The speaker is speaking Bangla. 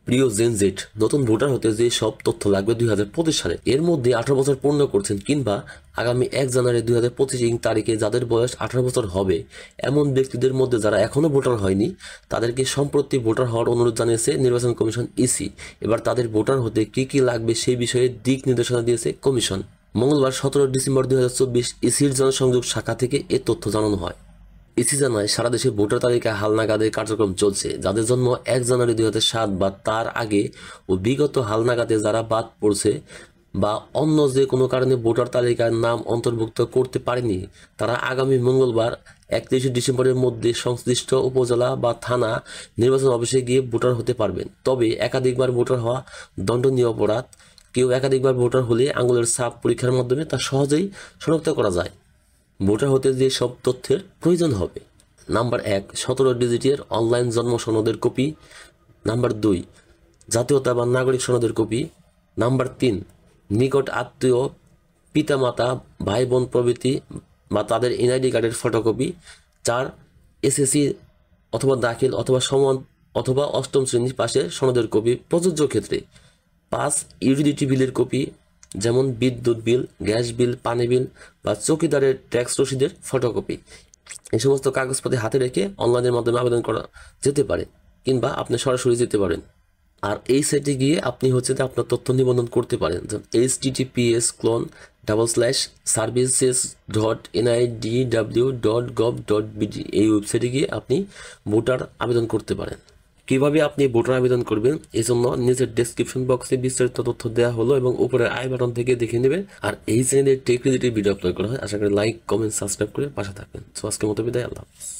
প্রিয় জেনজেট, নতুন ভোটার হতে যে সব তথ্য লাগবে 2025 সালে, এর মধ্যে 18 বছর পূর্ণ করছেন কিংবা আগামী 1 জানুয়ারি 2025 তারিখে যাদের বয়স 18 বছর হবে এমন ব্যক্তিদের মধ্যে যারা এখনও ভোটার হয়নি তাদেরকে সম্প্রতি ভোটার হওয়ার অনুরোধ জানিয়েছে নির্বাচন কমিশন ইসি। এবার তাদের ভোটার হতে কী কী লাগবে সেই বিষয়ে দিক নির্দেশনা দিয়েছে কমিশন। মঙ্গলবার 17 ডিসেম্বর 2024 ইসির জনসংযোগ শাখা থেকে এ তথ্য জানানো হয়। ইসি জানায়, সারা দেশে ভোটার তালিকায় হালনাগাদের কার্যক্রম চলছে। যাদের জন্ম 1 জানুয়ারি 2007 বা তার আগে ও বিগত হালনাগাদে যারা বাদ পড়ছে বা অন্য যে কোনো কারণে ভোটার তালিকার নাম অন্তর্ভুক্ত করতে পারেনি তারা আগামী মঙ্গলবার 31 ডিসেম্বরের মধ্যে সংশ্লিষ্ট উপজেলা বা থানা নির্বাচন অফিসে গিয়ে ভোটার হতে পারবেন। তবে একাধিকবার ভোটার হওয়া দণ্ডনীয় অপরাধ। কেউ একাধিকবার ভোটার হলে আঙুলের ছাপ পরীক্ষার মাধ্যমে তা সহজেই শনাক্ত করা যায়। ভোটার হতে যে সব তথ্যের প্রয়োজন হবে: নাম্বার 1, 17 ডিজিটের অনলাইন জন্ম সনদের কপি। নাম্বার 2, জাতীয়তা বা নাগরিক সনদের কপি। নাম্বার 3, নিকট আত্মীয়, পিতামাতা, ভাই বোন প্রভৃতি বা তাদের এনআইডি কার্ডের ফটোকপি। 4, এসএসসি অথবা দাখিল অথবা সমান অথবা অষ্টম শ্রেণী পাশের সনদের কপি প্রযোজ্য ক্ষেত্রে। 5, ইউটিলিটি বিলের কপি, যেমন বিদ্যুৎ বিল, গ্যাস বিল, পানি বিল বা চৌকিদারের ট্যাক্স রসিদের ফটোকপি। এই সমস্ত কাগজপত্র হাতে রেখে অনলাইনের মাধ্যমে আবেদন করা যেতে পারে কিংবা আপনি সরাসরি যেতে পারেন। আর এই সাইটে গিয়ে আপনি আপনার তথ্য নিবন্ধন করতে পারেন। https://services.nidw.gov.bd এই ওয়েবসাইটে গিয়ে আপনি ভোটার আবেদন করতে পারেন। কিভাবে আপনি ভোটার আবেদন করবেন এই জন্য নিচের ডেসক্রিপশন বক্সে বিস্তারিত তথ্য দেওয়া হলো এবং উপরের আই বাটন থেকে দেখে নেবেন। আর এই চ্যানেলে টেক রিলেটেড ভিডিও আপলোড করা হয়। আশা করি লাইক, কমেন্ট, সাবস্ক্রাইব করে পাশে থাকবেন। সো আজকের মতো বিদায়, আল্লাহ হাফেজ।